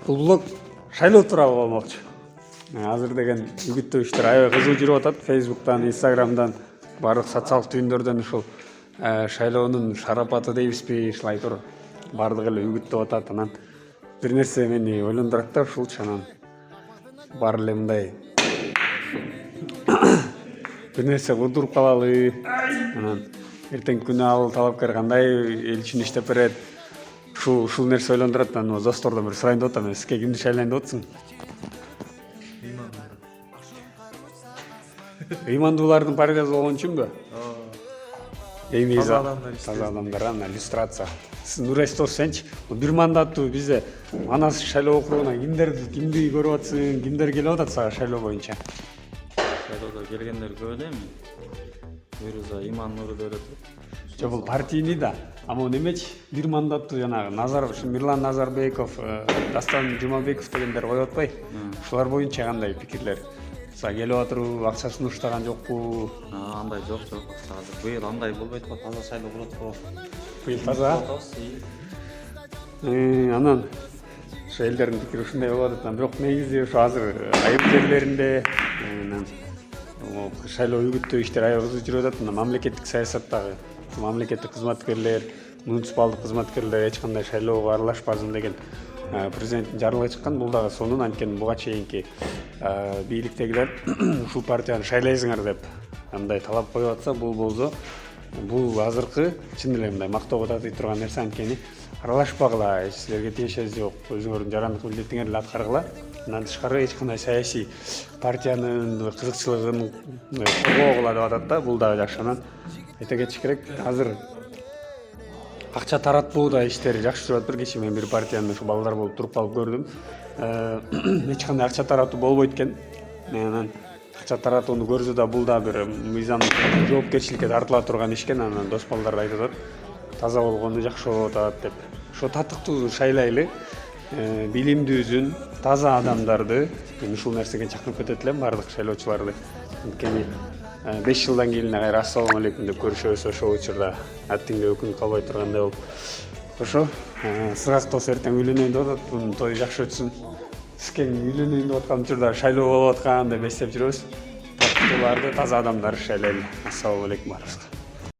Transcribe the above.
Бул блог шайлоо тууралуу болмокчу. Азыр деген үгүттүү иштер аябай кызуу жүрүп атат. Facebook'tan, Instagram'dan баардык социалдык түйүндөрдөн ушул шайлоонун шарапаты дейбизби, ушул айтор баардыгы эле үгүттөп атат. Анан бир нерсе мени ойлондурат да ушулчу. Анан баары эле мындай бир нерсе курдуруп калалы. Анан эртеңки күнү ал талапкер кандай эл үчүн иштеп берет. Ушул нерсе ойлондурат. Анан достордон бир сурайын деп атам. Сизге кимди шайлайын деп атсың? Ыймандуулардын партиясы болгон үчүнбү? Эми таза адамдар, анан иллюстрация. Сиз Нурестор сенчи? Бир мандаттуу бизде Манас шайлоо округуна кимди көрүп атсың? Кимдер келип атат сага шайлоо боюнча? Шайлоого келгендер көп эле эми. Фируза Иман Нурдөлөтов. Жок, бул партийный да. А могу немечи? Бир мандаттуу жанагы Назаров, Мирлан Назарбеков, Дастан Жумабеков дегендер коюп атпайбы? Ушулар боюнча кандай пикирлер? Келип атырбы, акчасын уштаган жокпу? Андай жок. Азыр быйыл андай болбойт го, таза шайлоо болот го. Быйыл таза? Анан ошо элдердин пикири ушундай болуп атат. Бирок негизи ошо азыр айыл жерлеринде шайлоо үгүттөө иштер аябай кызуу жүрүп атат. Мына мамлекеттик саясаттагы мамлекеттик кызматкерлер, муниципалдык кызматкерлер эч кандай шайлоого аралашпасын деген президенттин жарлыгы чыккан. Бул дагы сонун, анткени буга чейинки бийликтегилер ушул партияны шайлайсыңар деп андай талап коюп атса, бул болсо бул азыркы чын эле мындай мактоого татый турган нерсе. Анткени аралашпагыла, силерге тиешеси жок, өзүңөрдүн жарандык милдетиңерди эле аткаргыла. Мындан тышкары эч кандай саясий партиянын кызыкчылыгын коргоогула деп атат да. Бул дагы жакшы. Анан айта кетиш керек, азыр акча таратпоодо иштери жакшы жүрүп атат. Кечээ мен бир партиянын ушу балдар болуп туруп калып көрдүм. Эч кандай акча таратуу болбойт экен. Анан акча таратууну көрсө да бул да бир мыйзам жоопкерчиликке тартыла турган иш экен. Анан дос балдар айтып атат, таза болгону жакшы болуп атат деп. Ошо татыктуу шайлайлы, билимдүүсүн, таза адамдарды мен ушул нерсеге чакырып кетет элем, баардык шайлоочуларды. Анткени 5 жылдан кийин кайра ассалам алейкум деп көрүшөбүз. Ошол учурда аттиңде өкүнүп калбай тургандай болуп. Ошо сыгак дос эртең үйлөнөйүн деп атат. Бунун тою жакшы өтсүн. Сизге үйлөнөйүн деп аткан учурда шайлоо болуп аткан деп эстеп жүрөбүз. Татыктууларды, таза адамдарды шайлайлы. Ассалам алейкум баарыбызга.